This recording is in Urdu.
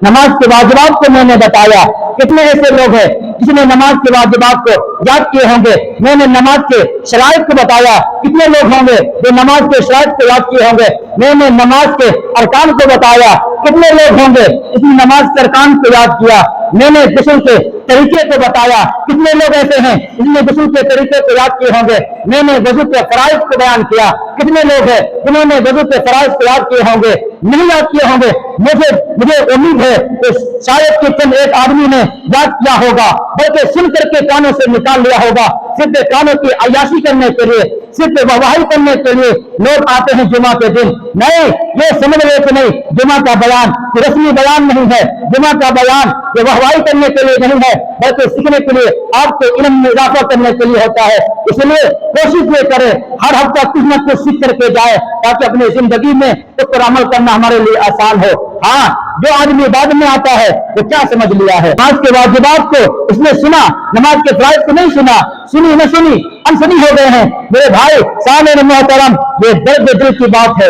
نماز کے واجبات کو میں نے بتایا. کتنے ایسے لوگ ہیں جس نے نماز کے واجبات کو یاد کیے ہوں گے؟ میں نے نماز کے شرائط کو بتایا. کتنے لوگ ہوں گے جو نماز کے شرائط کو یاد کیے ہوں گے؟ میں نے نماز کے ارکان کو بتایا. کتنے لوگ ہوں گے جس نے نماز کے ارکان کو یاد کیا؟ میں نے غسل کے طریقے کو بتایا. کتنے لوگ ایسے ہیں جس نے غسل کے طریقے کو یاد کیے ہوں گے؟ میں نے وضو کے فرائض کو بیان کیا. کتنے لوگ ہیں جنہوں نے وضو کے فرائض کو یاد کیے ہوں گے؟ نہیں یاد کیے ہوں گے. مجھے امید ہے کہ شاید کہ چند ایک آدمی نے یاد کیا ہوگا، بلکہ سن کر کے کانوں سے نکال لیا ہوگا. صرف کانوں کی عیاشی کرنے کے لیے، صرف واہی کرنے کے لیے لوگ آتے ہیں جمعہ کے دن. نہیں، یہ سمجھ رہے کہ نہیں، جمعہ کا بیان رسمی بیان نہیں ہے. جمعہ کا بیان یہ واہی کرنے کے لیے نہیں ہے، بلکہ سیکھنے کے لیے، آپ کے علم میں اضافہ کرنے کے لیے ہوتا ہے. اس لیے کوشش یہ کرے ہر ہفتہ کچھ نہ کچھ سیکھ کر کے جائے، تاکہ اپنی زندگی میں اس پر عمل کرنا ہمارے لیے آسان ہو. ہاں، جو آدمی بعد میں آتا ہے وہ کیا سمجھ لیا ہے؟ نماز کے واجبات کو اس نے سنا، نماز کے فرائض کو نہیں سنا. سنی نہ سنی انسنی ہو گئے ہیں. میرے بھائی سامعین محترم، یہ درد دل کی بات ہے.